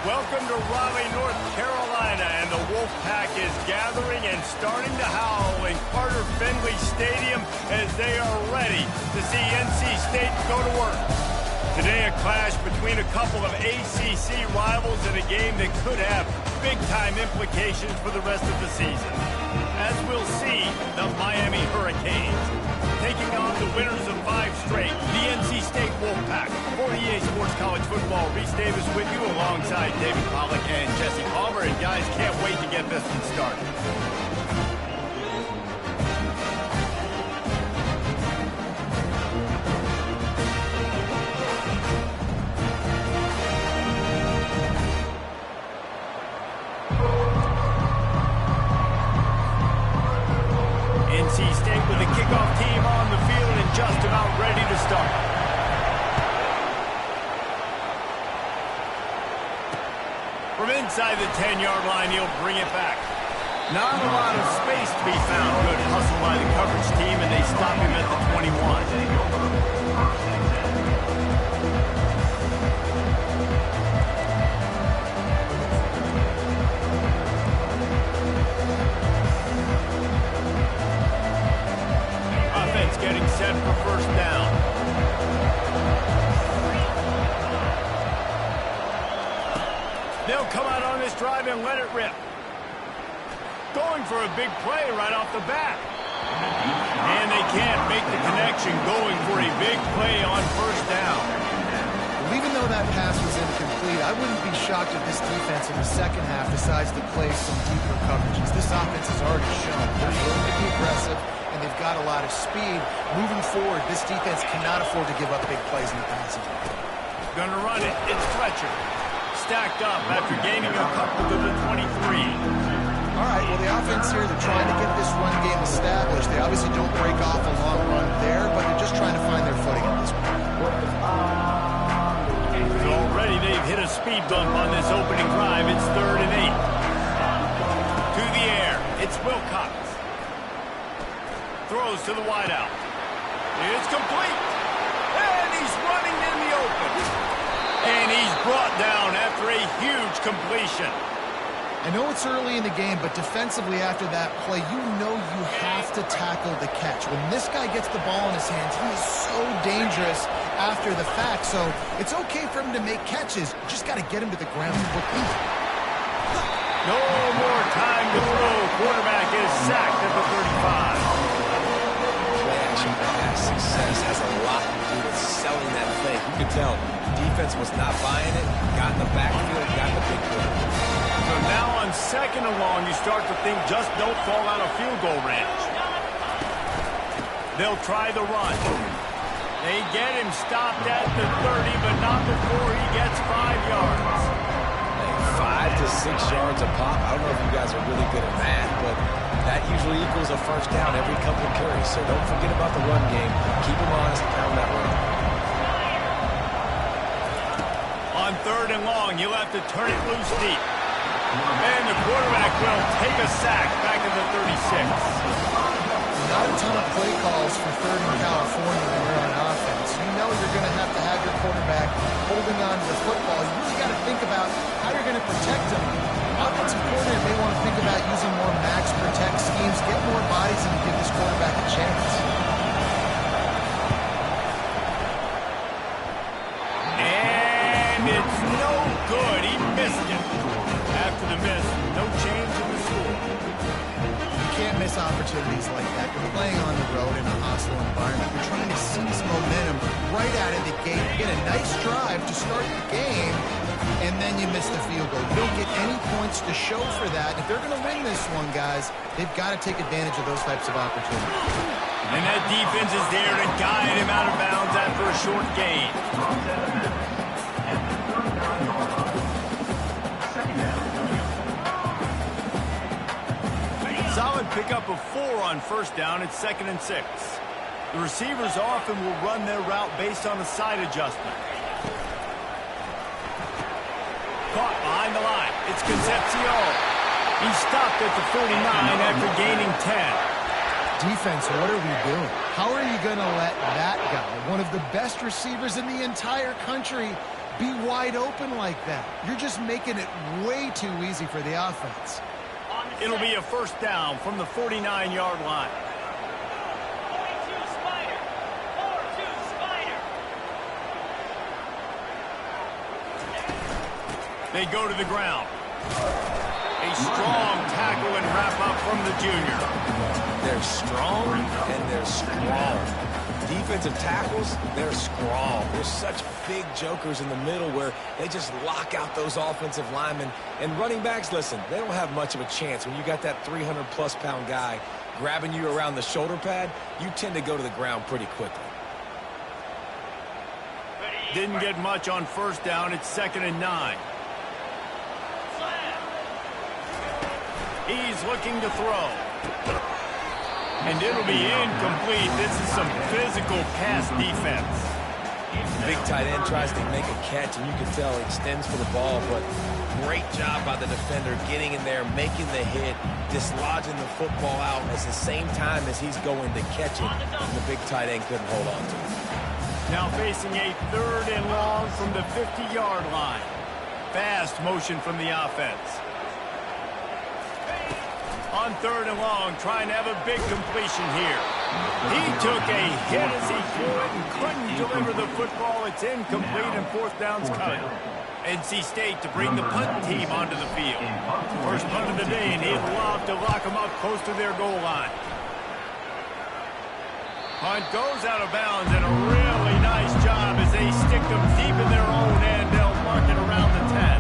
Welcome to Raleigh, North Carolina, and the Wolfpack is gathering and starting to howl in Carter Finley Stadium as they are ready to see NC State go to work. Today, a clash between a couple of ACC rivals in a game that could have big-time implications for the rest of the season. As we'll see, the Miami Hurricanes taking on the winners of 5 straight, the NC State Wolfpack. For EA Sports College Football, Reese Davis with you alongside David Pollack and Jesse Palmer. And guys, can't wait to get this one started. NC State with the kickoff team on the field and just about ready to start. From inside the 10-yard line, he'll bring it back. Not a lot of space to be found. Good hustle by the coverage team, and they stop him at the 21. Getting set for first down. They'll come out on this drive and let it rip. Going for a big play right off the bat. And they can't make the connection, going for a big play on first down. Well, even though that pass was incomplete, I wouldn't be shocked if this defense in the second half decides to play some deeper coverages. This offense has already shown they're willing to be aggressive, and they've got a lot of speed. Moving forward, this defense cannot afford to give up big plays in the passing game. Gonna run it. It's Fletcher. Stacked up after gaining a couple to the 23. All right, well, the offense here, they're trying to get this run game established. They obviously don't break off a long run there, but they're just trying to find their footing at this point. So already they've hit a speed bump on this opening drive. It's 3rd and 8. To the air. It's Wilcox. Throws to the wideout. It's complete. And he's running in the open. And he's brought down after a huge completion. I know it's early in the game, but defensively after that play, you know you have to tackle the catch. When this guy gets the ball in his hands, he is so dangerous after the fact. So it's okay for him to make catches. You just got to get him to the ground quickly. No more time to throw. Quarterback is sacked at the 35. Pass success has a lot to do with selling that play. You could tell defense was not buying it, got in the backfield, got the big play. So now on 2nd and long, you start to think just don't fall out of field goal range. They'll try the run. They get him stopped at the 30, but not before he gets 5 yards. 5 to 6 yards a pop. I don't know if you guys are really good at math, but that usually equals a first down every couple of carries. So don't forget about the run game. Keep them honest and pound that run. On 3rd and long, he'll have to turn it loose deep. And the quarterback will take a sack back at the 36. Not a ton of play calls for 3rd in California when you're on offense. You know you're going to have your quarterback holding on to the football. You really got to think about how you're going to protect him. Offensive coordinator may want to think about using more max protect schemes, get more bodies, and give this quarterback a chance. And it's no good. He missed it. After the miss, no change in the score. You can't miss opportunities like that. You're playing on the road in a hostile environment. You're trying to seize momentum right out of the gate. You get a nice drive to start the game, and then you miss the field goal. You don't get any points to show for that. If they're going to win this one, guys, they've got to take advantage of those types of opportunities. And that defense is there to guide him out of bounds after a short gain. Solid pickup of 4 on first down. It's 2nd and 6. The receivers often will run their route based on a side adjustment. Caught behind the line. It's Concepcion. He's stopped at the 49 after gaining 10. Defense, what are we doing? How are you going to let that guy, one of the best receivers in the entire country, be wide open like that. You're just making it way too easy for the offense. It'll be a first down from the 49-yard line. They go to the ground. A strong tackle and wrap-up from the junior. They're strong and they're strong. Defensive tackles, they're strong. They're such big jokers in the middle where they just lock out those offensive linemen. And running backs, listen, they don't have much of a chance. When you got that 300-plus pound guy grabbing you around the shoulder pad, you tend to go to the ground pretty quickly. Didn't get much on first down. It's 2nd and 9. He's looking to throw. And it'll be incomplete. This is some physical pass defense. The big tight end tries to make a catch, and you can tell he extends for the ball, but great job by the defender getting in there, making the hit, dislodging the football out at the same time as he's going to catch it, and the big tight end couldn't hold on to it. Now facing a 3rd and long from the 50-yard line. Fast motion from the offense. On 3rd and long, trying to have a big completion here. He took a hit as he threw it and couldn't deliver the football. It's incomplete and 4th down's coming. NC State to bring the punt team onto the field. First punt of the day, and he'd love to lock them up close to their goal line. Punt goes out of bounds, and a really nice job as they stick them deep in their own end. They'll mark it around the 10.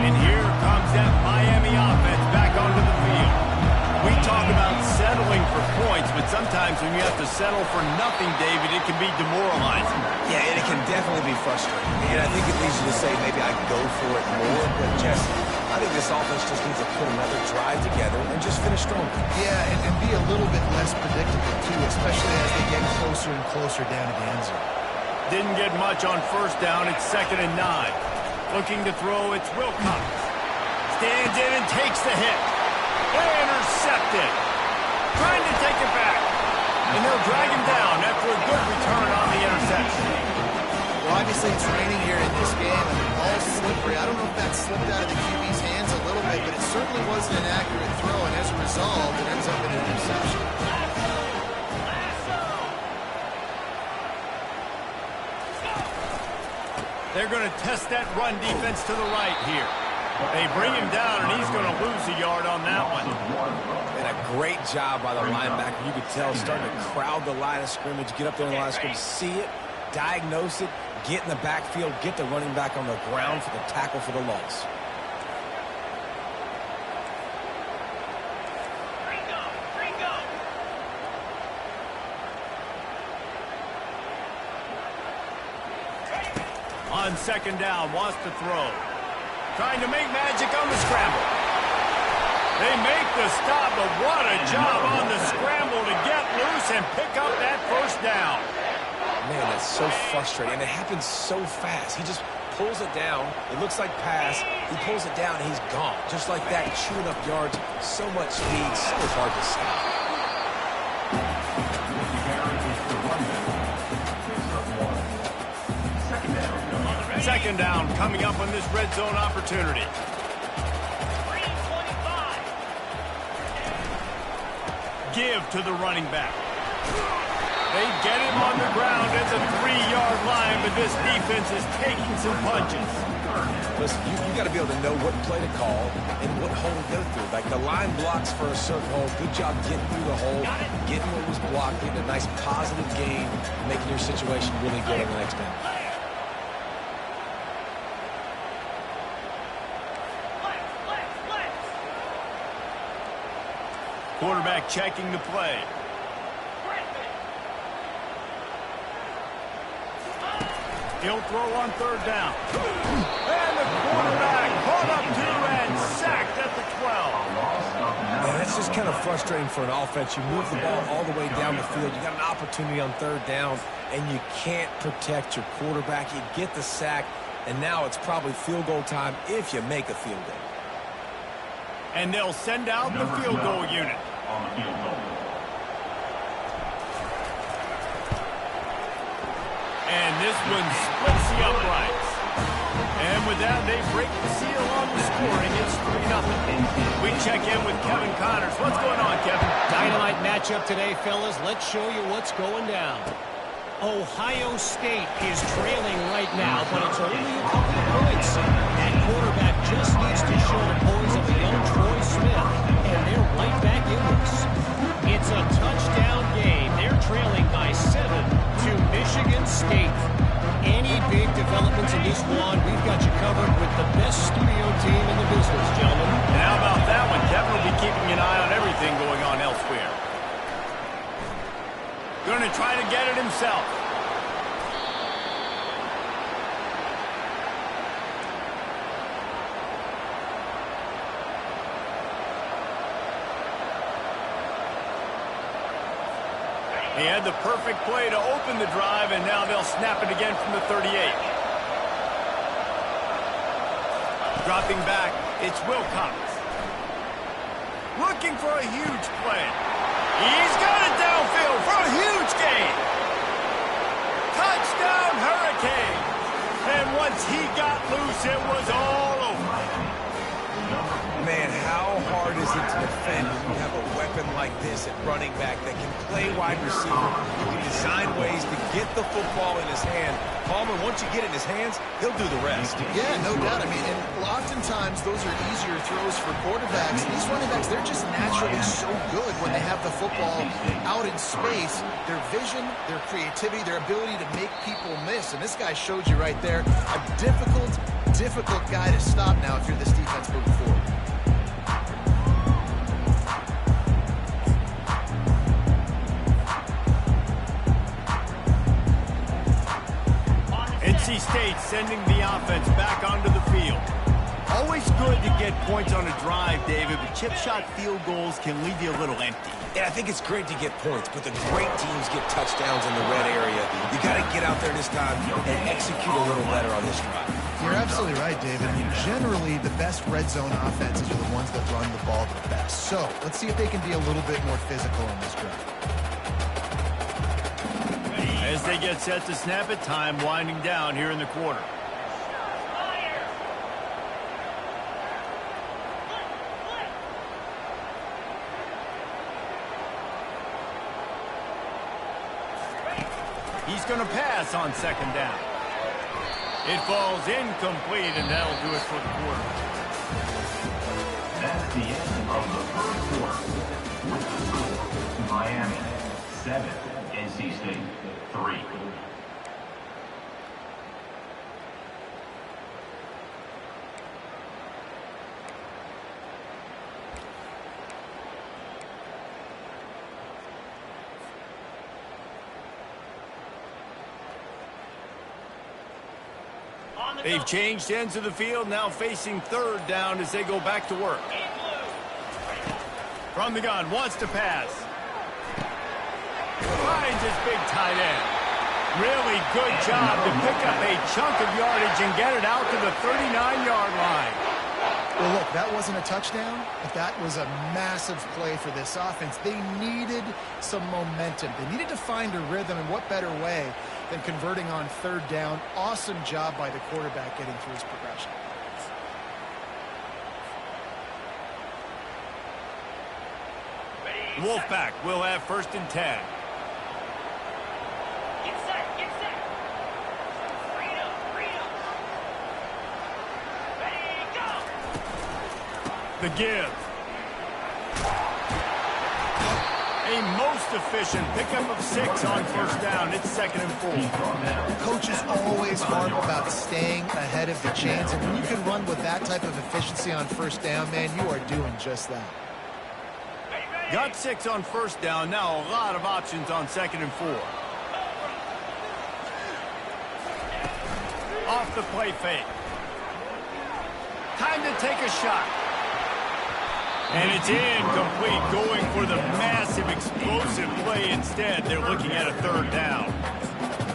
And here comes that Miami offense back onto the field. We talk about settling for points, but sometimes when you have to settle for nothing, David, it can be demoralizing. Yeah, and it can definitely be frustrating. And I think it leads you to say maybe I go for it more, but Jesse, I think this offense just needs to put another drive together and just finish strong. Yeah, and be a little bit less predictable, too, especially as they get closer and closer down to the end zone. Didn't get much on first down. It's 2nd and 9. Looking to throw, it's Wilcox. Stands in and takes the hit. Intercepted. Trying to take it back. And they'll drag him down after a good return on the interception. Well, obviously it's raining here in this game, and the ball's slippery. I don't know if that slipped out of the QB's hands a little bit, but it certainly wasn't an accurate throw, and as a result, it ends up in an interception. They're going to test that run defense to the right here. They bring him down, and he's going to lose a yard on that one. And a great job by the linebacker. You could tell starting to crowd the line of scrimmage, get up there in the line of scrimmage, see it, diagnose it, get in the backfield, get the running back on the ground for the tackle for the loss. On 2nd down, wants to throw. Trying to make magic on the scramble. They make the stop, but what a job on the scramble to get loose and pick up that first down. Man, that's so frustrating, and it happens so fast. He just pulls it down. It looks like pass. He pulls it down, and he's gone. Just like that, chewing up yards. So much speed, so hard to stop. 2nd down coming up on this red zone opportunity. Give to the running back. They get him on the ground at the 3-yard line, but this defense is taking some punches. Listen, you got to be able to know what play to call and what hole to go through. Like the line blocks for a certain hole. Good job getting through the hole, getting what was blocked, getting a nice positive gain, making your situation really good on the next down. Quarterback checking the play. He'll throw on 3rd down. And the quarterback caught up to and sacked at the 12. Man, that's just kind of frustrating for an offense. You move the ball all the way down the field. You got an opportunity on 3rd down, and you can't protect your quarterback. You get the sack, and now it's probably field goal time if you make a field goal. And they'll send out the field goal unit. And this one splits the that, they break the seal on the scoring. It's 3-0. We check in with Kevin Connors. What's going on, Kevin? Dynamite matchup today, fellas. Let's show you what's going down. Ohio State is trailing right now, but it's only a couple of points. That quarterback just needs to show the poise of a young Troy Smith, and they're right back in this. It's a touchdown game. They're trailing by 7 to Michigan State. Any big developments in this one, we've got you covered with the best studio team in the business, gentlemen. And how about that one? Kevin will be keeping an eye on everything going on elsewhere. Going to try to get it himself. He had the perfect play to open the drive, and now they'll snap it again from the 38. Dropping back, it's Wilcox. Looking for a huge play. He's got it downfield for a huge gain. Touchdown, Hurricane. And once he got loose, it was all over. Man, how hard is it to defend when you have a weapon like this at running back that can play wide receiver? He designed ways to get the football in his hand. Palmer, once you get it in his hands, he'll do the rest. Yeah, no doubt. I mean, and oftentimes those are easier throws for quarterbacks. These running backs, they're just naturally so good when they have the football out in space. Their vision, their creativity, their ability to make people miss. And this guy showed you right there a difficult guy to stop now if you're this defense moving forward. NC State sending the offense back onto the field. Always good to get points on a drive, David, but chip shot field goals can leave you a little empty. Yeah, I think it's great to get points, but the great teams get touchdowns in the red area. You got to get out there this time and execute a little better on this drive. You're absolutely right, David. I mean, generally, the best red zone offenses are the ones that run the ball the best. So let's see if they can be a little bit more physical on this drive. As they get set to snap it, time winding down here in the quarter. He's going to pass on second down. It falls incomplete, and that'll do it for the quarter. That's the end of the first quarter. With the score, Miami 7, NC State 3. They've changed ends of the field, now facing third down as they go back to work. From the gun, wants to pass. Finds his big tight end. Really good job to pick up a chunk of yardage and get it out to the 39-yard line. Well, look, that wasn't a touchdown, but that was a massive play for this offense. They needed some momentum. They needed to find a rhythm, and what better way than converting on third down. Awesome job by the quarterback getting through his progression. Wolfpack will have 1st and 10. Get set, get set. Freedom, freedom. Ready, go. The give. A most efficient pickup of 6 on 1st down. It's 2nd and 4. Coaches always harp about staying ahead of the chains, and when you can run with that type of efficiency on 1st down, man, you are doing just that. Got 6 on 1st down. Now a lot of options on 2nd and 4. Off the play fake. Time to take a shot. And it's incomplete, going for the massive explosive play instead. They're looking at a 3rd down.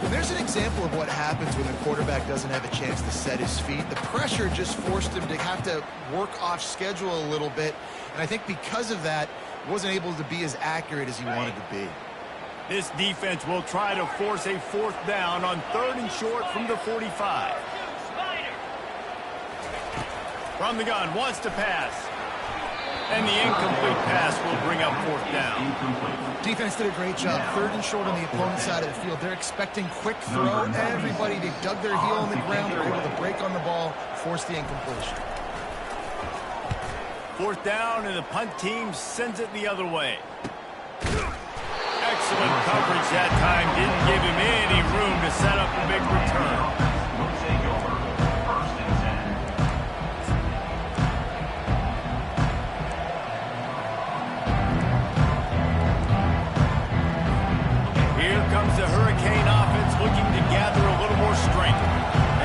Well, there's an example of what happens when the quarterback doesn't have a chance to set his feet. The pressure just forced him to have to work off schedule a little bit. And I think because of that, wasn't able to be as accurate as he wanted to be. This defense will try to force a 4th down on 3rd and short from the 45. From the gun, wants to pass. And the incomplete pass will bring up 4th down. Defense did a great job. 3rd and short on the opponent's side of the field. They're expecting quick throw. Everybody, they dug their heel on the ground. They're able to break on the ball, force the incompletion. 4th down, and the punt team sends it the other way. Excellent coverage that time. Didn't give him any room to set up a big return. We'll take over 1st and 10. Here comes the Hurricane offense looking to gather a little more strength.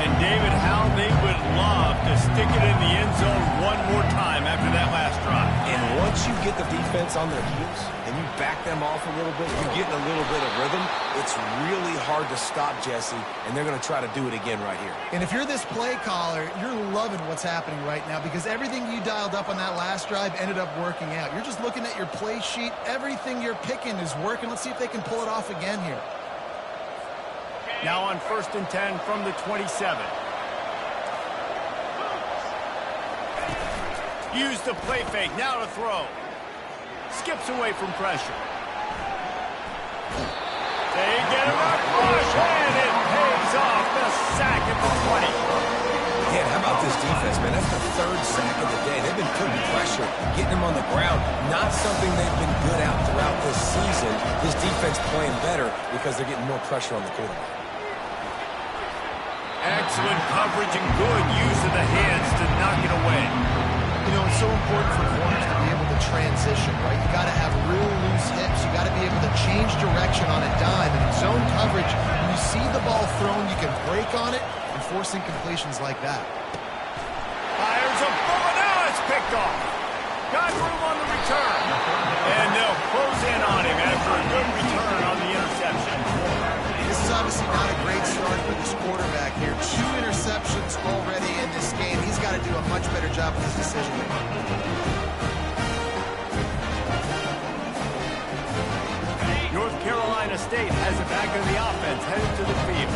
And David, how they would love to stick it in the end zone one more time after that last drive. And once you get the defense on their heels and you back them off a little bit, you get in a little bit of rhythm, it's really hard to stop, Jesse, and they're going to try to do it again right here. And if you're this play caller, you're loving what's happening right now because everything you dialed up on that last drive ended up working out. You're just looking at your play sheet. Everything you're picking is working. Let's see if they can pull it off again here. Now on 1st and 10 from the 27. Use the play fake, now to throw. Skips away from pressure. They get him up, rush, and it pays off. The sack at the 20. Man, how about this defense, man? That's the 3rd sack of the day. They've been putting pressure, getting them on the ground. Not something they've been good at throughout this season. This defense playing better because they're getting more pressure on the quarterback. Excellent coverage and good use of the hands to knock it away. You know, it's so important for corners to be able to transition, right? You got to have real loose hips. You got to be able to change direction on a dime. And in zone coverage, when you see the ball thrown, you can break on it and force incompletions like that. Fires a bullet. Now it's picked off. Got room on the return. And they'll close in on him after a good return on the interception. This is obviously not a great start for this quarterback here. 2 interceptions already in this game. He's got to do a much better job with his decision making. North Carolina State has it back in the offense, headed to the field.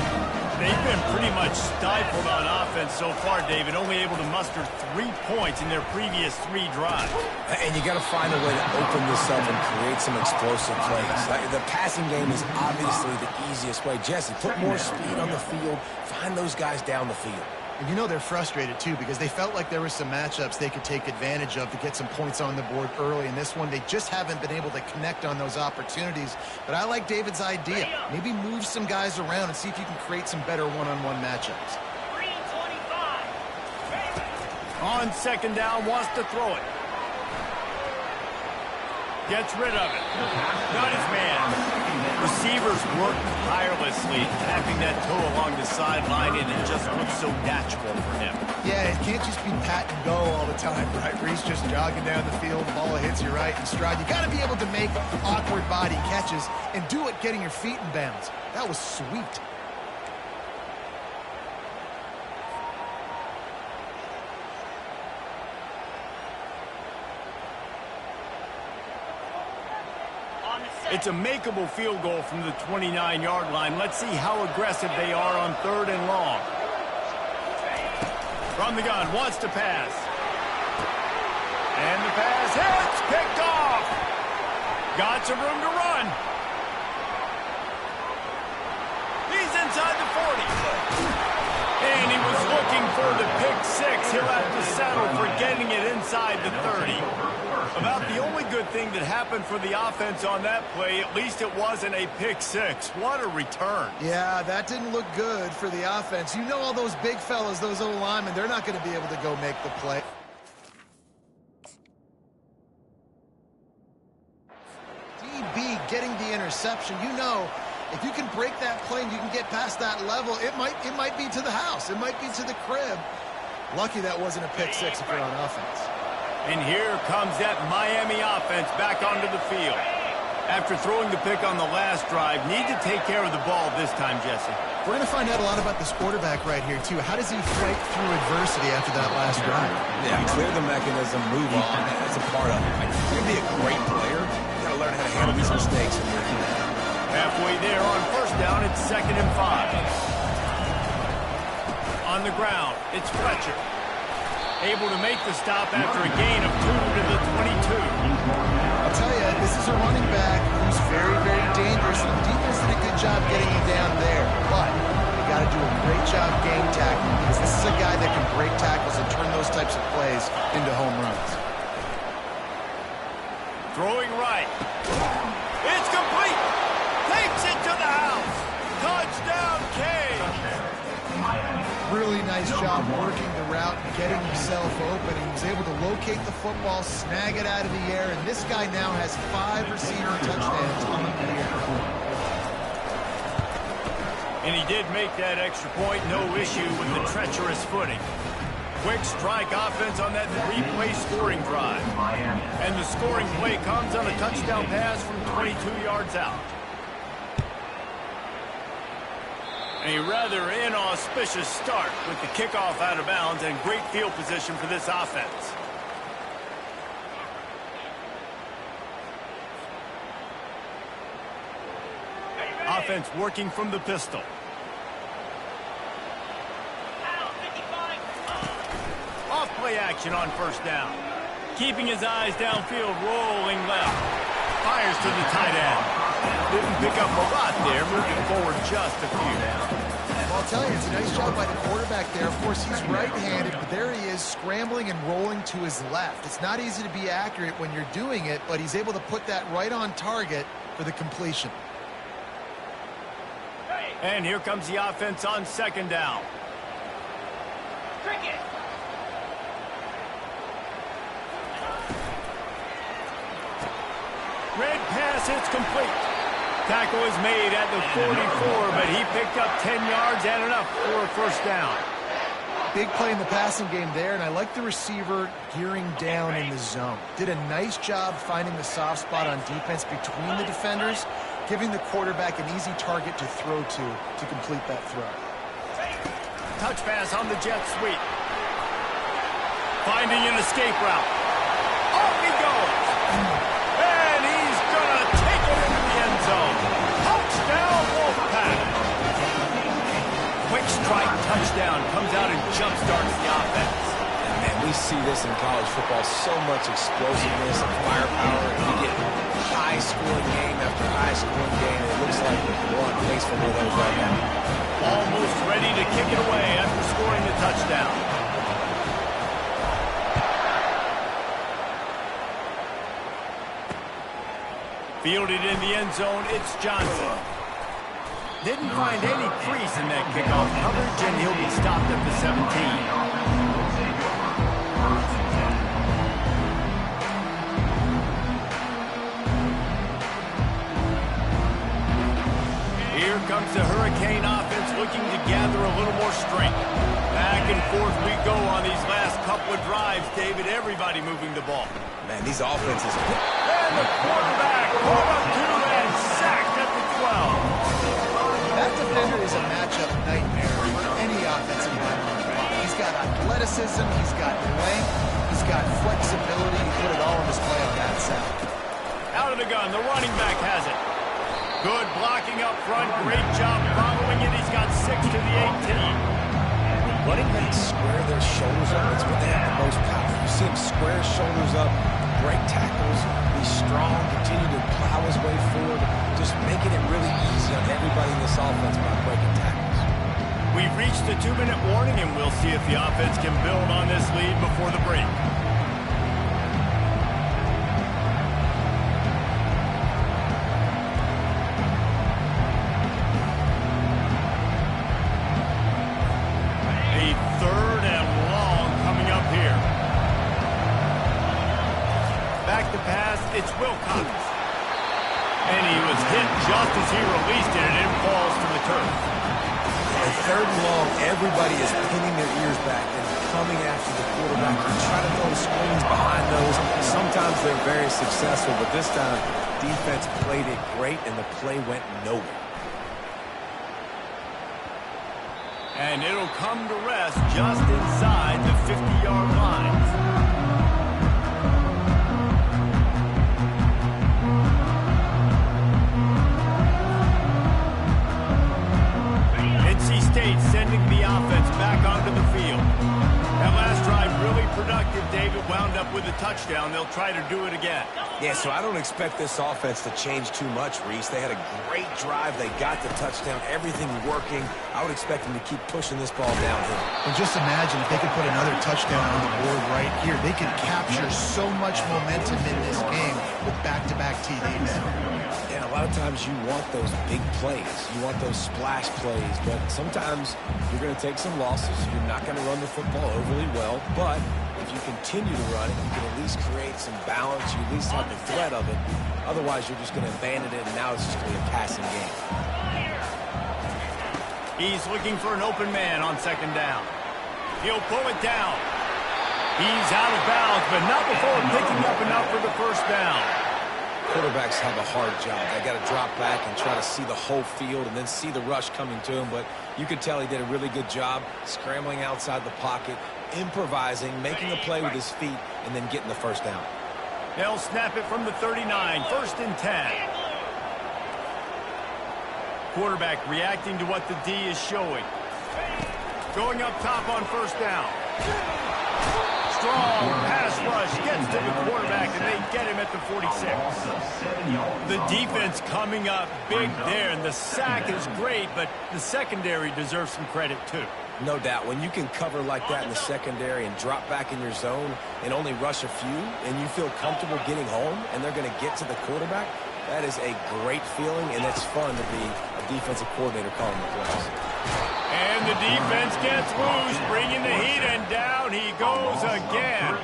They've been pretty much stifled on offense so far, David, only able to muster 3 points in their previous 3 drives. And you got to find a way to open this up and create some explosive plays. The passing game is obviously the easiest way. Jesse, put more speed on the field. Find those guys down the field. And you know they're frustrated, too, because they felt like there were some matchups they could take advantage of to get some points on the board early. In this one, they just haven't been able to connect on those opportunities. But I like David's idea. Maybe move some guys around and see if you can create some better one-on-one matchups. 3:25. On 2nd down, wants to throw it. Gets rid of it. Got his man. Receivers work tirelessly, tapping that toe along the sideline, and it just looks so natural for him. Yeah, it can't just be pat and go all the time, right? Where he's just jogging down the field, the ball hits you right in stride. You got to be able to make awkward body catches and do it getting your feet in bounds. That was sweet. It's a makeable field goal from the 29-yard line. Let's see how aggressive they are on 3rd and long. From the gun, wants to pass. And the pass hits, picked off. Got some room to run. He's inside the 40. And he was looking for the pick 6. He'll have to settle for getting it inside the 30. About the only good thing that happened for the offense on that play, at least it wasn't a pick 6. What a return. Yeah, that didn't look good for the offense. You know all those big fellas, those O-linemen, they're not going to be able to go make the play. DB getting the interception. You know, if you can break that play and you can get past that level, it might be to the house. It might be to the crib. Lucky that wasn't a pick 6 if you're on offense. And here comes that Miami offense back onto the field. After throwing the pick on the last drive, need to take care of the ball this time, Jesse. We're going to find out a lot about this quarterback right here, too. How does he fight through adversity after that last drive? Yeah, clear the mechanism, move on. That's a part of it. Like, if you're going to be a great player, you got to learn how to handle these mistakes. Halfway there on 1st down, it's 2nd and 5. On the ground, it's Fletcher. Able to make the stop after a gain of 2 to the 22. I'll tell you, this is a running back who's very, very dangerous, and the defense did a good job getting him down there. But they got to do a great job game tackling, because this is a guy that can break tackles and turn those types of plays into home runs. Throwing right. It's complete. Takes it to the house. Touchdown, Kane. Really nice job working the route and getting himself open. He was able to locate the football, snag it out of the air, and this guy now has 5 receiving touchdowns on the year. And he did make that extra point, no issue with the treacherous footing. Quick strike offense on that 3-play scoring drive. And the scoring play comes on a touchdown pass from 22 yards out. A rather inauspicious start with the kickoff out of bounds and great field position for this offense. Offense working from the pistol. Off play action on first down. Keeping his eyes downfield, rolling left. Fires to the tight end. Didn't pick up a lot there, moving forward just a few. Well, I'll tell you, it's a nice job by the quarterback there. Of course, he's right-handed, but there he is scrambling and rolling to his left. It's not easy to be accurate when you're doing it, but he's able to put that right on target for the completion. And here comes the offense on second down. Cricket. Red pass, it's complete. Tackle is made at the 44, but he picked up 10 yards and enough for a first down. Big play in the passing game there, and I like the receiver gearing down in the zone. Did a nice job finding the soft spot on defense between the defenders, giving the quarterback an easy target to throw to complete that throw. Touch pass on the jet sweep. Finding an escape route. Off he goes. And he's going to take it into the end zone. Touchdown, Wolfpack. Quick strike touchdown. Comes out and jump-starts the offense. And we see this in college football, so much explosiveness and firepower. And you get high-scoring game after high-scoring game. It looks like we're on pace for one of those right now. Almost ready to kick it away after scoring the touchdown. Fielded in the end zone, it's Johnson. Didn't find any crease in that kickoff coverage, and he'll be stopped at the 17. Here comes the Hurricane offense looking to gather a little more strength. Back and forth we go on these last couple of drives, David. Everybody moving the ball. Man, these offenses... And the quarterback caught up to and sacked at the 12. That defender is a matchup nightmare for any offensive lineman. He's got athleticism, he's got length, he's got flexibility. He put it all on display on that sack. Out of the gun, the running back has it. Good blocking up front. Great job following it. He's got 6 to the 18. Running backs square their shoulders up. It's when they have the most power. You see him square his shoulders up, break tackles, be strong, continue to plow his way forward, just making it really easy on everybody in this offense by breaking tackles. We've reached the 2-minute warning, and we'll see if the offense can build on this lead before the break. It's Wilcox. And he was hit just as he released it, and it falls to the turf. At third and long, everybody is pinning their ears back and coming after the quarterback. They try to throw screens behind those. Sometimes they're very successful, but this time, defense played it great, and the play went nowhere. And it'll come to rest just inside the 50-yard line. State sending the offense back onto the field. That last drive really David wound up with a touchdown. They'll try to do it again. Yeah, so I don't expect this offense to change too much, Reese. They had a great drive. They got the touchdown. Everything working. I would expect them to keep pushing this ball downhill. And just imagine if they could put another touchdown on the board right here. They could capture so much momentum in this game with back-to-back TDs. And a lot of times you want those big plays. You want those splash plays. But sometimes you're going to take some losses. You're not going to run the football overly well. But if you continue to run it, you can at least create some balance. You at least have the threat of it. Otherwise, you're just going to abandon it, and now it's just going to be a passing game. He's looking for an open man on second down. He'll pull it down. He's out of bounds, but not before picking up enough for the first down. Quarterbacks have a hard job. They got to drop back and try to see the whole field and then see the rush coming to him. But you could tell he did a really good job scrambling outside the pocket, improvising, making a play with his feet, and then getting the first down. They'll snap it from the 39, 1st and 10. Quarterback reacting to what the D is showing. Going up top on first down. Strong pass rush gets to the quarterback, and they get him at the 46. The defense coming up big there, and the sack is great, but the secondary deserves some credit too. No doubt. When you can cover like that in the secondary and drop back in your zone and only rush a few, and you feel comfortable getting home, and they're going to get to the quarterback, that is a great feeling, and it's fun to be a defensive coordinator calling the plays. And the defense gets loose, bringing the heat, and down he goes again.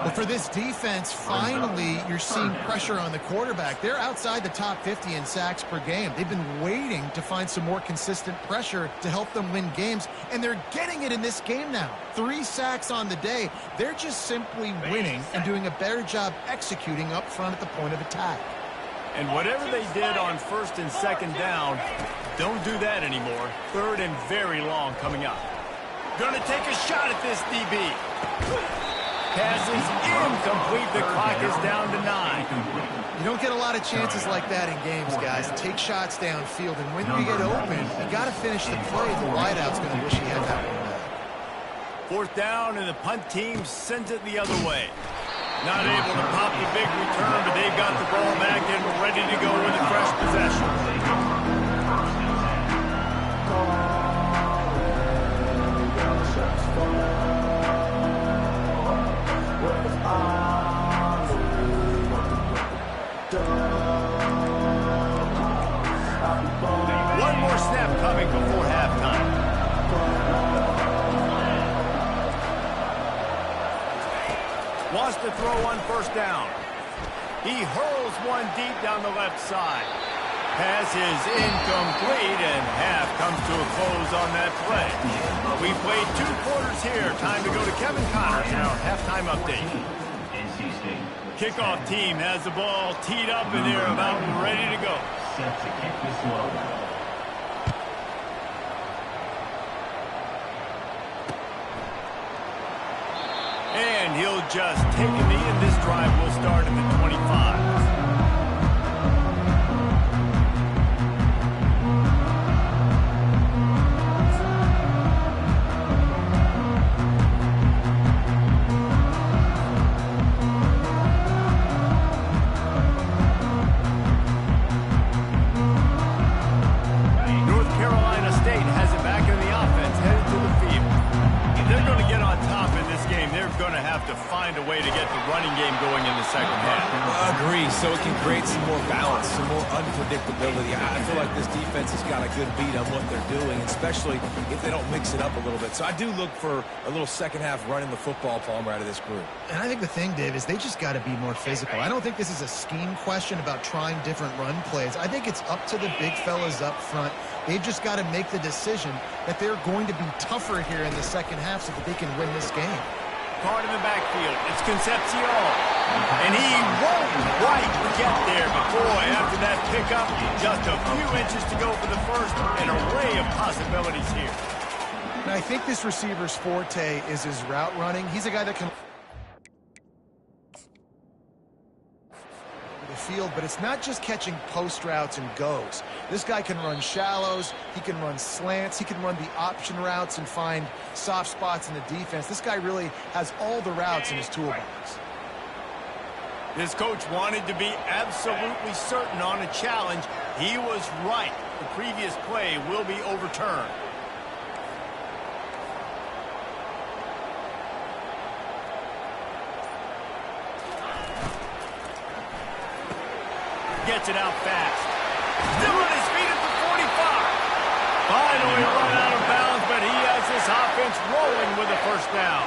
But for this defense, finally, you're seeing pressure on the quarterback. They're outside the top 50 in sacks per game. They've been waiting to find some more consistent pressure to help them win games, and they're getting it in this game now. 3 sacks on the day. They're just simply winning and doing a better job executing up front at the point of attack. And whatever they did on 1st and 2nd down, don't do that anymore. 3rd and very long coming up. Gonna take a shot at this DB. Pass is incomplete. The clock is down to 9. You don't get a lot of chances like that in games, guys. Take shots downfield, and when you get open, you got to finish the play. The wideout's going to wish he had that one back. 4th down, and the punt team sends it the other way. Not able to pop the big return, but they've got the ball back and ready to go with a fresh possession. One more snap coming before halftime. Wants to throw on 1st down. He hurls one deep down the left side. Pass is incomplete, and half comes to a close on that play. We played 2 quarters here. Time to go to Kevin Connors in our halftime update. Kickoff team has the ball teed up, and they're about ready to go. Set to kick this low. And he'll just take a knee, and this drive will start at the 25. North Carolina State has it back in the offense, headed to the field. If they're going to get on top in this game, they're going to have to find a way to get the running game going in the second half. Agree, so it can create some more balance, some more unpredictability. I feel like this defense has got a good beat on what they're doing, especially if they don't mix it up a little bit. So I do look for a little second half running the football, Palmer, out of this group. And I think the thing, Dave, is they just got to be more physical. I don't think this is a scheme question about trying different run plays. I think it's up to the big fellas up front. They've just got to make the decision that they're going to be tougher here in the second half so that they can win this game. Caught in the backfield. It's Concepcion. And he won't quite get there. But boy, after that pickup, just a few inches to go for the first. An array of possibilities here. And I think this receiver's forte is his route running. He's a guy that can... The field, but it's not just catching post routes and goes. This guy can run shallows, he can run slants, he can run the option routes and find soft spots in the defense. This guy really has all the routes in his toolbox. This coach wanted to be absolutely certain on a challenge. He was right. The previous play will be overturned. Gets it out fast. Still on his feet at the 45. Finally run out of bounds, but he has this offense rolling with a first down.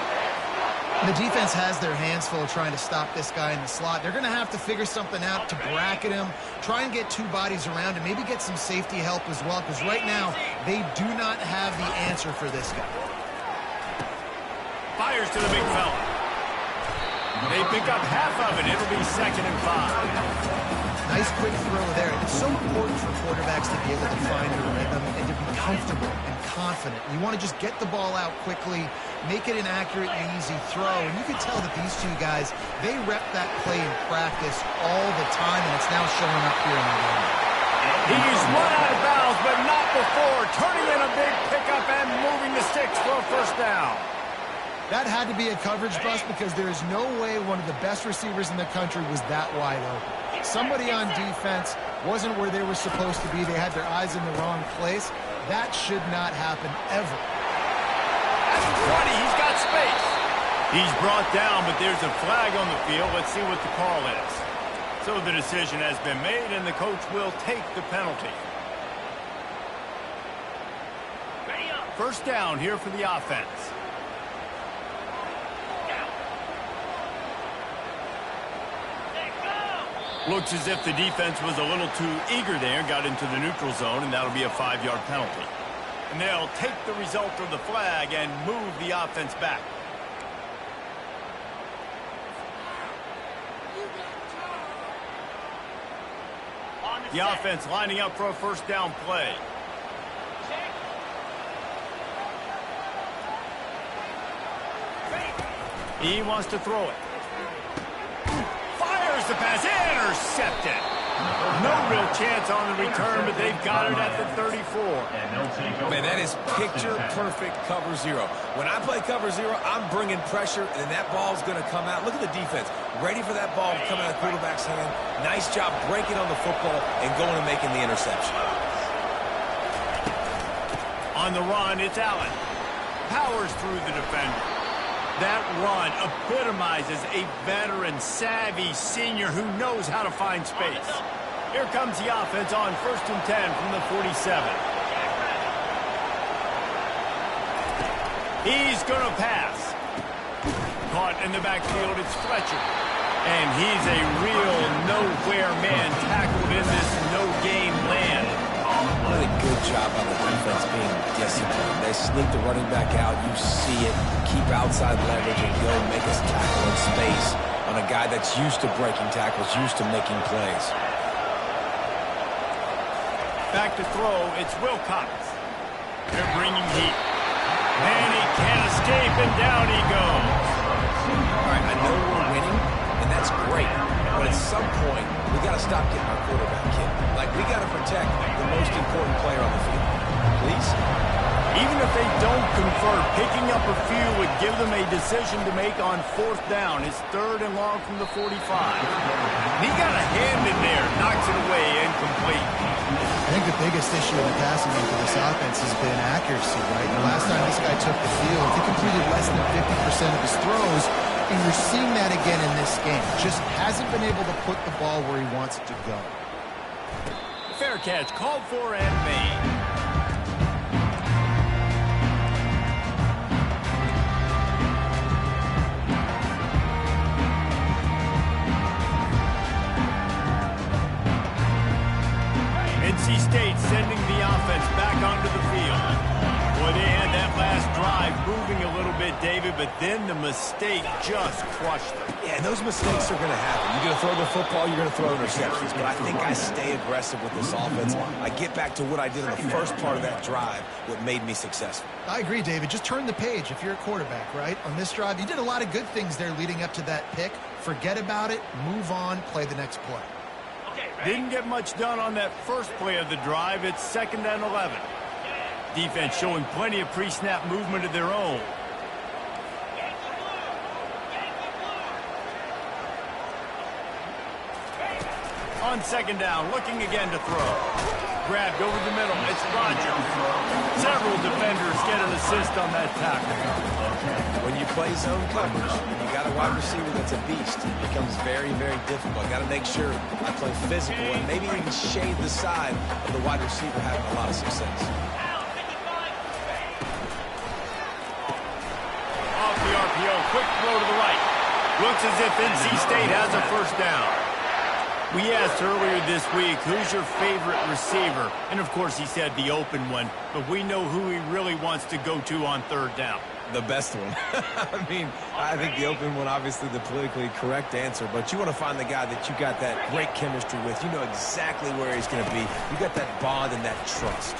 The defense has their hands full trying to stop this guy in the slot. They're going to have to figure something out to bracket him, try and get two bodies around him, maybe get some safety help as well, because right now they do not have the answer for this guy. Fires to the big fella. They pick up half of it. It'll be 2nd and 5. Nice quick throw there. It's so important for quarterbacks to be able to find a rhythm and to be comfortable and confident. You want to just get the ball out quickly, make it an accurate and easy throw. And you can tell that these two guys, they rep that play in practice all the time, and it's now showing up here in the game. He's run out of bounds, but not before. Turning in a big pickup and moving the sticks for a first down. That had to be a coverage bust because there is no way one of the best receivers in the country was that wide open. Somebody on defense wasn't where they were supposed to be. They had their eyes in the wrong place. That should not happen ever. That's 20. He's got space. He's brought down, but there's a flag on the field. Let's see what the call is. So the decision has been made, and the coach will take the penalty. First down here for the offense. Looks as if the defense was a little too eager there, got into the neutral zone, and that'll be a 5-yard penalty. And they'll take the result of the flag and move the offense back. The offense lining up for a first down play. He wants to throw it. The pass intercepted. No real chance on the return, but they've got it at the 34. Man, that is picture-perfect cover zero. When I play cover zero, I'm bringing pressure, and that ball's going to come out. Look at the defense. Ready for that ball to come out of the quarterback's hand. Nice job breaking on the football and going and making the interception. On the run, it's Allen. Powers through the defender. That run epitomizes a veteran, savvy senior who knows how to find space. Here comes the offense on 1st and 10 from the 47. He's going to pass. Caught in the backfield, it's Fletcher. And he's a real nowhere man tackled in this no-game land. What a good job on the defense being disciplined. They sneak the running back out. You see it. Keep outside leverage and go make us tackle in space on a guy that's used to breaking tackles, used to making plays. Back to throw. It's Wilcox. They're bringing heat. And he can't escape, and down he goes. All right, I know we're winning, and that's great. But at some point, we got to stop getting our quarterback killed. Like, we got to protect the most important player on the field. Please? Even if they don't convert, picking up a few would give them a decision to make on 4th down. It's 3rd and long from the 45. And he got a hand in there, knocks it away, incomplete. I think the biggest issue in the passing game for this offense has been accuracy, right? The last time this guy took the field, he completed less than 50% of his throws, and you're seeing that again in this game. Just hasn't been able to put the ball where he wants it to go. Fair catch, called for and made. NC State sending the offense back onto the field. Boy, they had that last drive moving a little bit, David, but then the mistake just crushed them. Yeah, those mistakes are going to happen. You're going to throw the football, you're going to throw interceptions. But I think I stay aggressive with this offense. I get back to what I did in the first part of that drive, what made me successful. I agree, David. Just turn the page if you're a quarterback, right? On this drive, you did a lot of good things there leading up to that pick. Forget about it, move on, play the next play. Didn't get much done on that first play of the drive. It's 2nd and 11. Defense showing plenty of pre-snap movement of their own. On 2nd down, looking again to throw. Grabbed over the middle. It's Rodgers. Several defenders get an assist on that tackle. When you play zone coverage, you got a wide receiver that's a beast. It becomes very, very difficult. Got to make sure I play physical and maybe even shade the side of the wide receiver having a lot of success. Off the RPO, quick throw to the right. Looks as if NC State has a first down. We asked earlier this week, who's your favorite receiver? And, of course, he said the open one. But we know who he really wants to go to on 3rd down. The best one. I mean, I think the open one, obviously the politically correct answer. But you want to find the guy that you got that great chemistry with. You know exactly where he's going to be. You got that bond and that trust.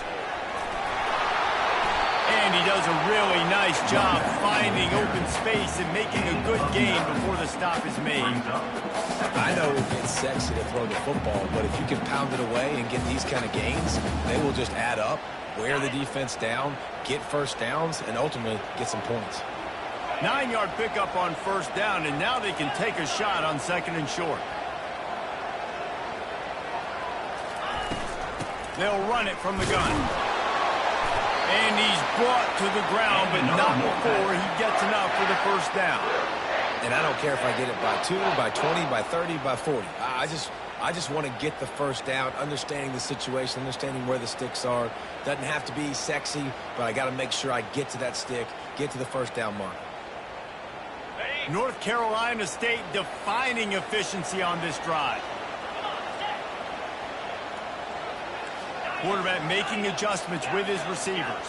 And he does a really nice job finding open space and making a good gain before the stop is made. I know it gets sexy to throw the football, but if you can pound it away and get these kind of gains, they will just add up, wear the defense down, get first downs, and ultimately get some points. 9-yard pickup on 1st down, and now they can take a shot on 2nd and short. They'll run it from the gun. And he's brought to the ground, but not before he gets enough for the first down. And I don't care if I get it by 2, by 20, by 30, by 40. I just want to get the first down, understanding the situation, understanding where the sticks are. Doesn't have to be sexy, but I got to make sure I get to that stick, get to the first down mark. North Carolina State defining efficiency on this drive. Quarterback making adjustments with his receivers.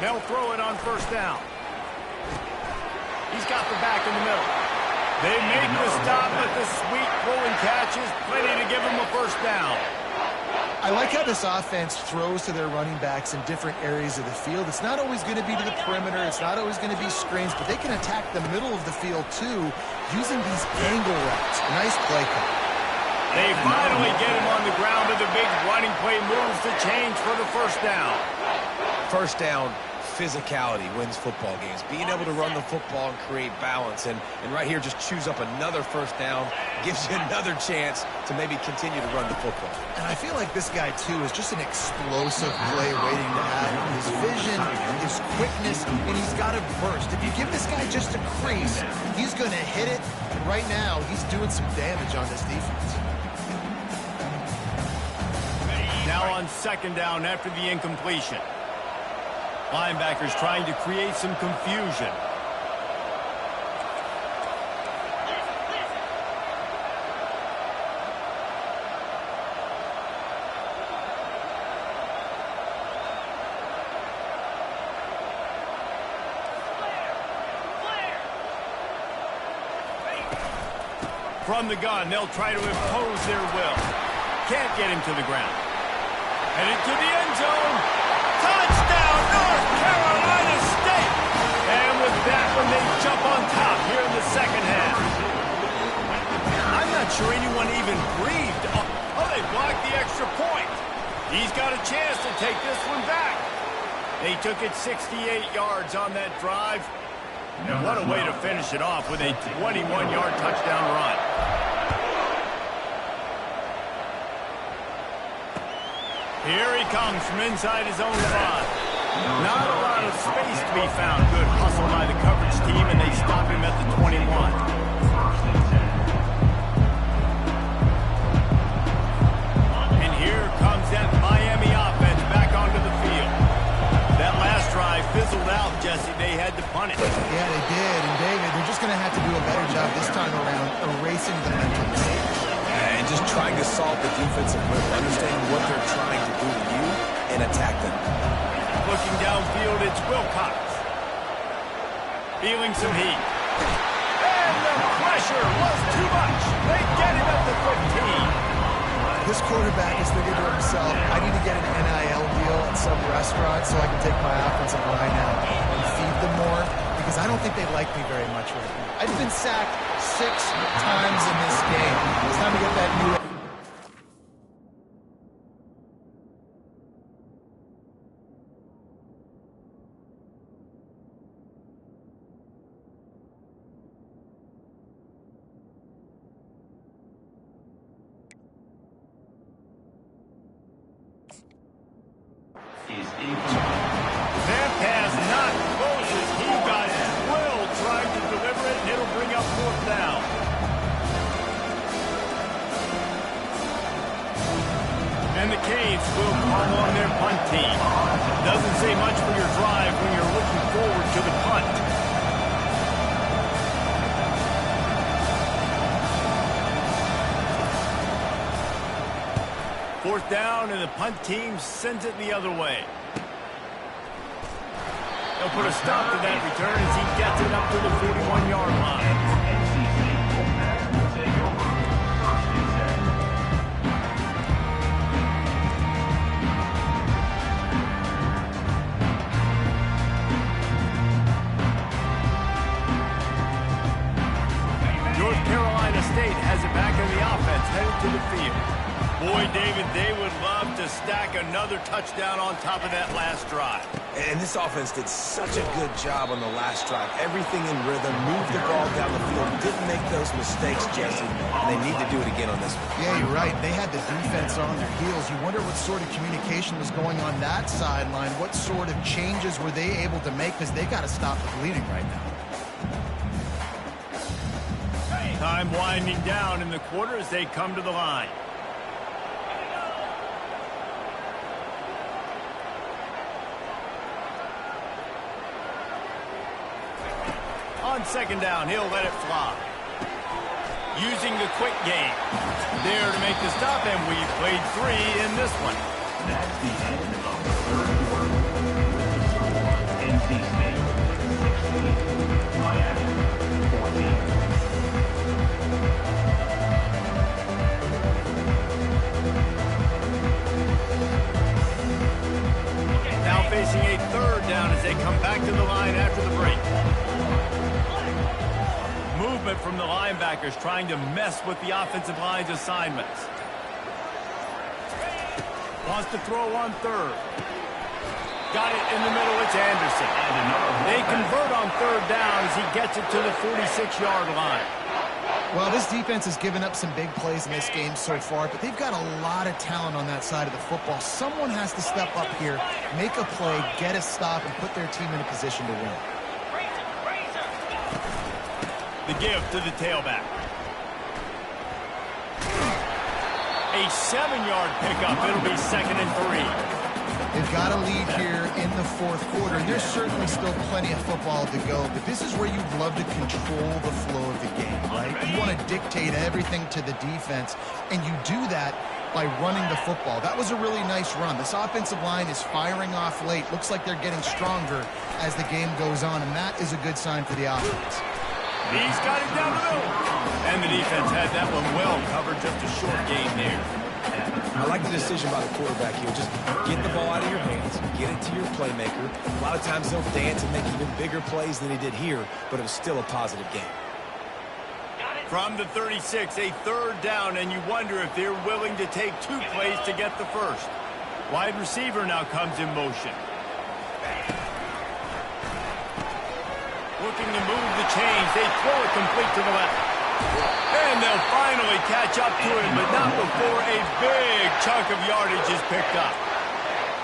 They'll throw it on 1st down. He's got the back in the middle. They make the stop, but the sweet throwing catch is plenty to give him a first down. I like how this offense throws to their running backs in different areas of the field. It's not always going to be to the perimeter. It's not always going to be screens, but they can attack the middle of the field, too, using these angle routes. Nice play call. They finally get him on the ground with the big running play moves to change for the first down. First down, physicality wins football games. Being able to run the football and create balance. And right here, just choose up another first down. Gives you another chance to maybe continue to run the football. And I feel like this guy, too, is just an explosive play waiting to happen. His vision, his quickness, and he's got a burst. If you give this guy just a crease, he's going to hit it. And right now, he's doing some damage on this defense. Now on 2nd down after the incompletion. Linebackers trying to create some confusion. From the gun, they'll try to impose their will. Can't get him to the ground. Headed to the end zone. Touchdown, North Carolina State. And with that one, they jump on top here in the 2nd half. I'm not sure anyone even breathed. Oh, they blocked the extra point. He's got a chance to take this one back. They took it 68 yards on that drive. And what a way to finish it off with a 21-yard touchdown run. Here he comes from inside his own 5. Not a lot of space to be found. Good hustle by the coverage team, and they stop him at the 21. And here comes that Miami offense back onto the field. That last drive fizzled out, Jesse. They had to punt it. Yeah, they did. And, David, they're just going to have to do a better job this time around erasing the mental mistakes. And just trying to solve the defensive rhythm, understanding what they're trying to do to you and attack them. Looking downfield, it's Wilcox. Feeling some heat. And the pressure was too much. They get him at the 15. This quarterback is thinking to himself, I need to get an NIL deal at some restaurant so I can take my offensive line out and feed them more, because because I don't think they like me very much right now. I've been sacked 6 times in this game. It's time to get that new... That pass not close as he got drilled trying to deliver it, and it'll bring up 4th down. And the Canes will call on their punt team. Doesn't say much for your drive when you're looking forward to the punt. Fourth down, and the punt team sends it the other way. They'll put a stop to that return as he gets it up to the 41-yard line. Take over. 1st and 10. North Carolina State has it back in the offense, headed to the field. Boy, David, they would love to stack another touchdown on top of that last drive. And this offense did such a good job on the last drive. Everything in rhythm, moved the ball down the field, didn't make those mistakes, Jesse, and they need to do it again on this one. Yeah, you're right. They had the defense on their heels. You wonder what sort of communication was going on that sideline. What sort of changes were they able to make? Because they got to stop the bleeding right now. Time winding down in the quarter as they come to the line. On 2nd down, he'll let it fly. Using the quick game. There to make the stop, and we played 3 in this one. That's the end of the 3rd quarter. NC State 16, Miami 14. Now facing a 3rd down as they come back to the line after the break. Movement from the linebackers trying to mess with the offensive line's assignments. Wants to throw on 3rd. Got it in the middle, it's Anderson. They convert on 3rd down as he gets it to the 46-yard line. Well, this defense has given up some big plays in this game so far, but they've got a lot of talent on that side of the football. Someone has to step up here, make a play, get a stop, and put their team in a position to win. The give to the tailback. A 7-yard pickup. It'll be 2nd and 3. They've got a lead here in the 4th quarter, and there's certainly still plenty of football to go, but this is where you'd love to control the flow of the game, right? You want to dictate everything to the defense, and you do that by running the football. That was a really nice run. This offensive line is firing off late. Looks like they're getting stronger as the game goes on, and that is a good sign for the offense. He's got it down the middle. And the defense had that one well covered. Just a short gain there. I like the decision by the quarterback here. Just get the ball out of your hands, get it to your playmaker. A lot of times he'll dance and make even bigger plays than he did here, but it was still a positive game. From the 36, a 3rd down, and you wonder if they're willing to take 2 plays to get the first. Wide receiver now comes in motion. Looking to move the chains. They throw it complete to the left. And they'll finally catch up to him, but not before a big chunk of yardage is picked up.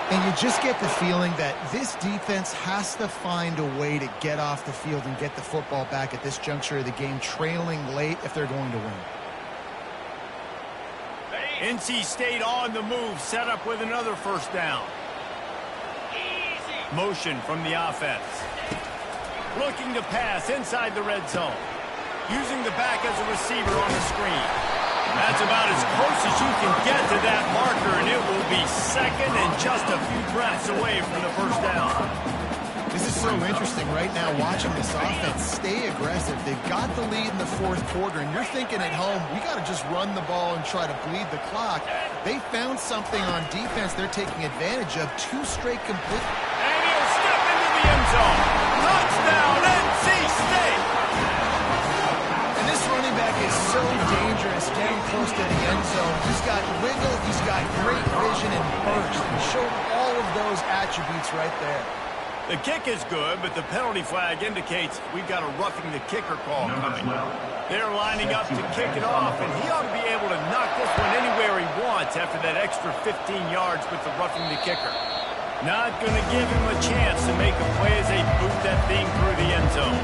And you just get the feeling that this defense has to find a way to get off the field and get the football back at this juncture of the game, trailing late if they're going to win. NC State on the move, set up with another 1st down. Motion from the offense. Looking to pass inside the red zone. Using the back as a receiver on the screen. That's about as close as you can get to that marker, and it will be 2nd and just a few breaths away from the 1st down. This is so interesting right now watching this offense stay aggressive. They've got the lead in the 4th quarter, and you're thinking at home, we got to just run the ball and try to bleed the clock. They found something on defense they're taking advantage of. 2 straight complete. And he'll step into the end zone. Touchdown, NC right there. The kick is good, but the penalty flag indicates we've got a roughing the kicker call coming. They're lining up to kick it off, and he ought to be able to knock this one anywhere he wants after that extra 15 yards with the roughing the kicker. Not going to give him a chance to make a play as they boot that thing through the end zone.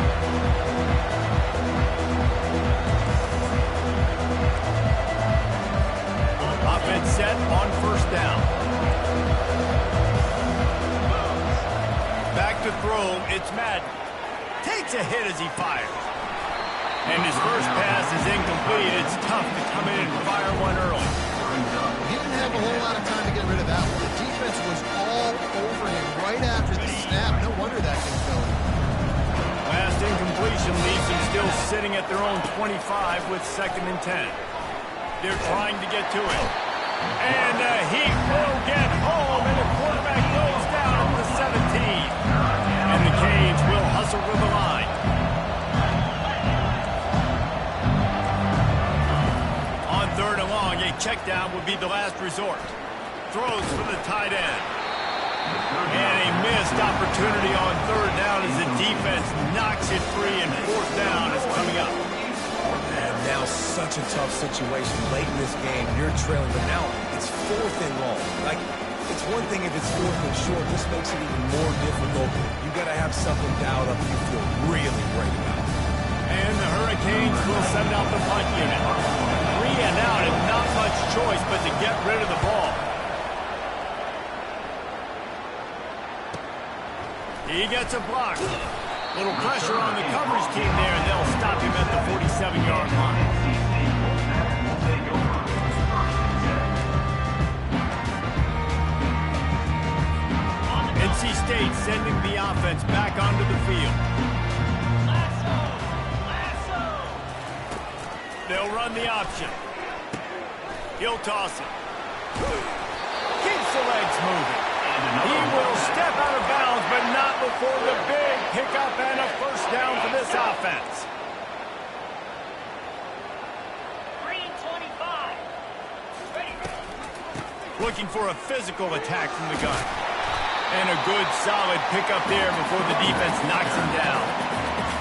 Offense set on first down. Back to throw, it's Madden. Takes a hit as he fires. And his first pass is incomplete. It's tough to come in and fire one early. He didn't have a whole lot of time to get rid of that one. The defense was all over him right after the snap. No wonder that didn't go in. Last incompletion leaves them still sitting at their own 25 with 2nd and 10. They're trying to get to it. And he will get home, and the quarterback goes down at the 17. And the Canes will hustle to the line. On 3rd and long, a check down would be the last resort. Throws for the tight end. And a missed opportunity on 3rd down as the defense knocks it free, and 4th down is coming up. And now such a tough situation late in this game. You're trailing, but now it's 4th and long. Like, it's one thing if it's 4th and short. This makes it even more difficult. You got to have something dialed up you feel really great about. And the Hurricanes will send out the punt unit. 3 and out, and not much choice but to get rid of the ball. He gets a block. Little pressure on the coverage team there, and they'll stop him at the 47-yard line. NC State sending the offense back onto the field. They'll run the option. He'll toss it. Keeps the legs moving. He will step out of bounds, but not before the big pickup and a first down for this offense. 3:25. Ready. Looking for a physical attack from the gun. And a good, solid pickup there before the defense knocks him down.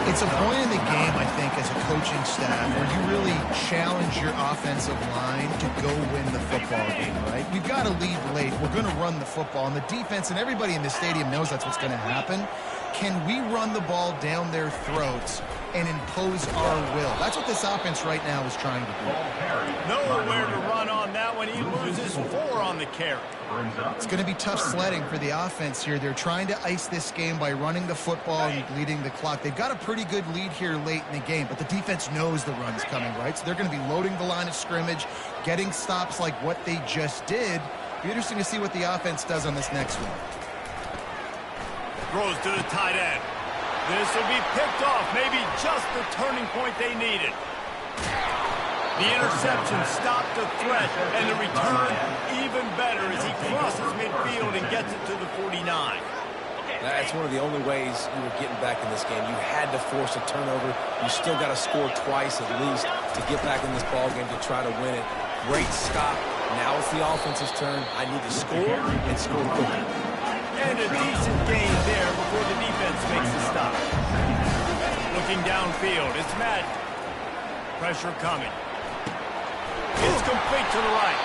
It's a point in the game, I think, as a coaching staff, where you really challenge your offensive line to go win the football game, right? We've got to lead late. We're going to run the football. And the defense and everybody in the stadium knows that's what's going to happen. Can we run the ball down their throats and impose our will? That's what this offense right now is trying to do. Nowhere to run on that one. He loses 4 on the carry. It's going to be tough sledding for the offense here. They're trying to ice this game by running the football and bleeding the clock. They've got a pretty good lead here late in the game, but the defense knows the run's coming, right? So they're going to be loading the line of scrimmage, getting stops like what they just did. Be interesting to see what the offense does on this next one. Throws to the tight end. This will be picked off. Maybe just the turning point they needed. The interception stopped the threat, and the return even better as he crosses midfield and gets it to the 49. That's one of the only ways you were getting back in this game. You had to force a turnover. You still got to score twice at least to get back in this ball game to try to win it. Great stop. Now it's the offense's turn. I need to score and score quickly. And a decent gain there before the defense makes the stop. Looking downfield, it's Madden. Pressure coming. It's complete to the right.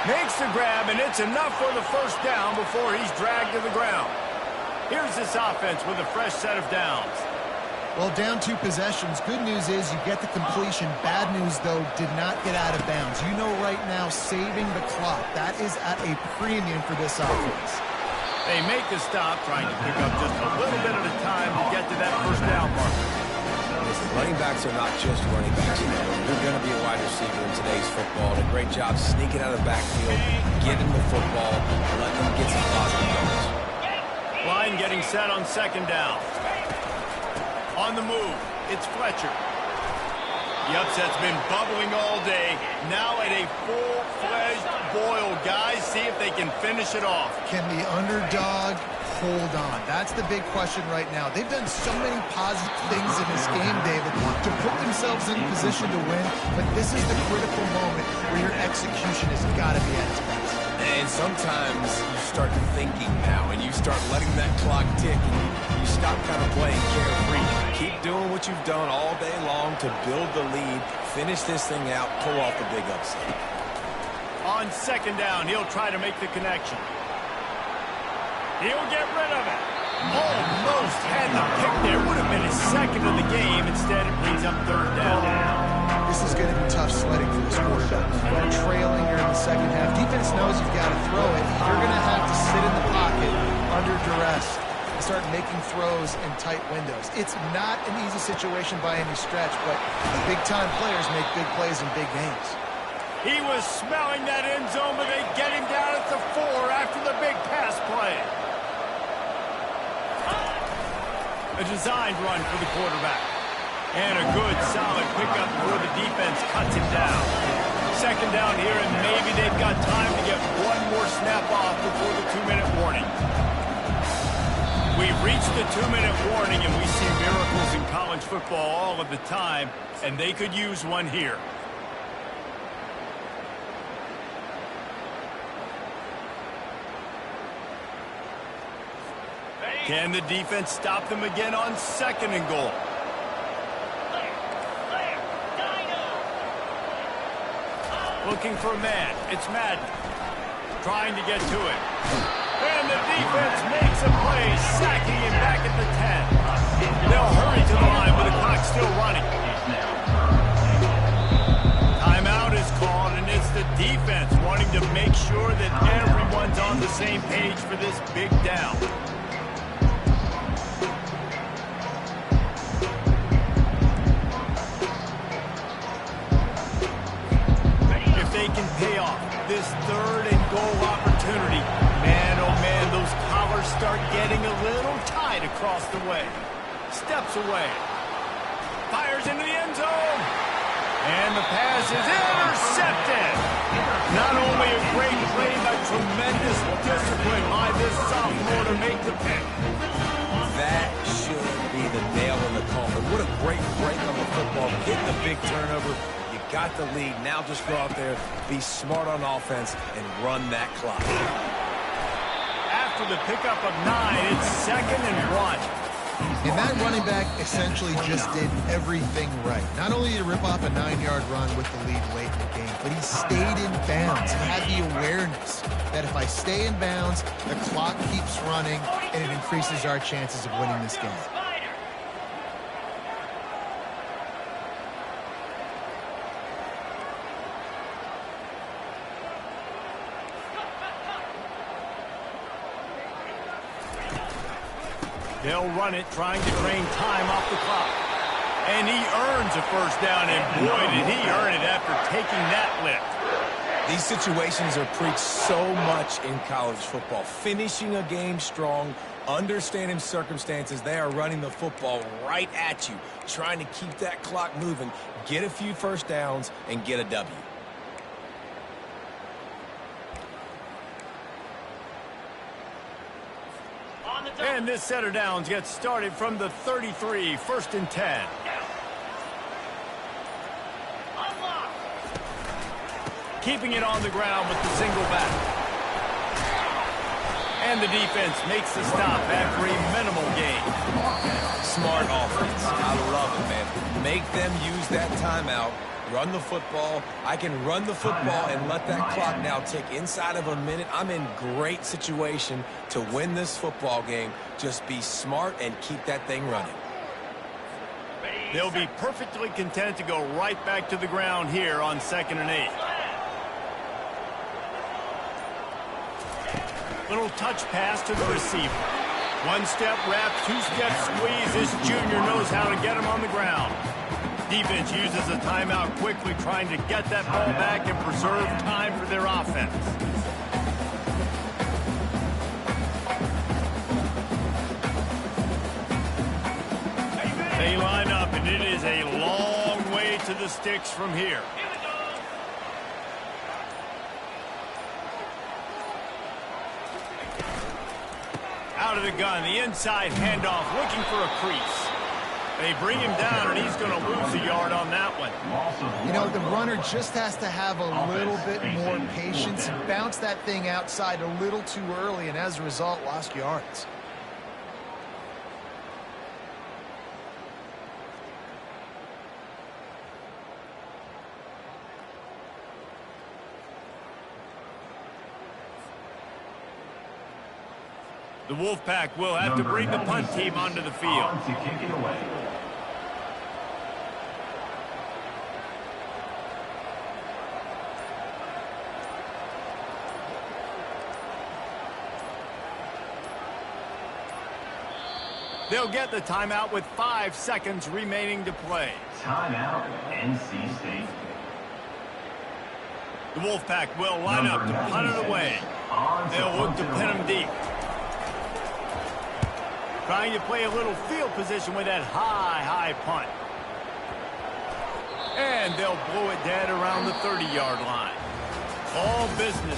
Makes the grab, and it's enough for the first down before he's dragged to the ground. Here's this offense with a fresh set of downs. Well, down 2 possessions. Good news is you get the completion. Bad news, though, did not get out of bounds. You know right now, saving the clock. That is at a premium for this offense. They make the stop, trying to pick up just a little bit at a time to get to that first down marker. Running backs are not just running backs anymore. You're going to be a wide receiver in today's football. And a great job sneaking out of the backfield, getting the football, and letting them get some positive yards. Line getting set on 2nd down. On the move, it's Fletcher. The upset's been bubbling all day. Now at a full-fledged boil. Guys, see if they can finish it off. Can the underdog hold on? That's the big question right now. They've done so many positive things in this game, David, to put themselves in position to win, but this is the critical moment where your execution has got to be at its best. And sometimes you start thinking now, and you start letting that clock tick, and you stop kind of playing carefree. Keep doing what you've done all day long to build the lead, finish this thing out, pull off the big upset. On second down, he'll try to make the connection. He'll get rid of it. Almost had the pick there. Would have been his second of the game. Instead, it brings up third down. This is going to be tough sledding for this quarterback. You're trailing here in the second half. Defense knows you've got to throw it. You're going to have to sit in the pocket under duress and start making throws in tight windows. It's not an easy situation by any stretch, but big-time players make big plays in big games. He was smelling that end zone, but they get him down at the 4 after the big pass play. A designed run for the quarterback. And a good, solid pickup before the defense cuts him down. Second down here, and maybe they've got time to get one more snap off before the 2-minute warning. We've reached the 2-minute warning, and we see miracles in college football all of the time, and they could use one here. Can the defense stop them again on second and goal? Looking for a man. It's Madden. Trying to get to it. And the defense makes a play, sacking him back at the 10. They'll hurry to the line, but the clock's still running. Timeout is called, and it's the defense wanting to make sure that everyone's on the same page for this big down. They can pay off this third and goal opportunity. Man, oh man, those collars start getting a little tight across the way. Steps away. Fires into the end zone. And the pass is intercepted. Not only a great play, but tremendous discipline by this sophomore to make the pick. That should be the nail in the coffin. What a great break on the football. Getting a big turnover. Got the lead. Now just go out there, be smart on offense, and run that clock. After the pickup of 9, it's second and 1. And that running back essentially just did everything right. Not only did he rip off a 9-yard run with the lead late in the game, but he stayed in bounds. He had the awareness that if I stay in bounds, the clock keeps running, and it increases our chances of winning this game. They'll run it, trying to drain time off the clock. And he earns a first down, and boy, did he earn it after taking that lift. These situations are preached so much in college football. Finishing a game strong, understanding circumstances. They are running the football right at you, trying to keep that clock moving, get a few first downs, and get a W. And this set of downs gets started from the 33, first and 10. Keeping it on the ground with the single back. And the defense makes the stop after a minimal gain. Smart offense. I love it, man. Make them use that timeout. Run the football. I can run the football and let that clock now tick inside of a minute. I'm in great situation to win this football game. Just be smart and keep that thing running. They'll be perfectly content to go right back to the ground here on second and 8. Little touch pass to the receiver. One-step wrap, two-step squeeze. This junior knows how to get him on the ground. Defense uses a timeout quickly, trying to get that ball back and preserve time for their offense. They line up, and it is a long way to the sticks from here. Out of the gun, the inside handoff, looking for a crease. They bring him down, and he's going to lose a yard on that one. You know, the runner just has to have a little bit more patience and bounce that thing outside a little too early, and as a result, lost yards. The Wolfpack will have to bring the punt team onto the field. To kick it away. They'll get the timeout with 5 seconds remaining to play. Timeout, NC State. The Wolfpack will line up to punt it away. They'll look to pin him deep. Trying to play a little field position with that high punt. And they'll blow it dead around the 30-yard line. All business.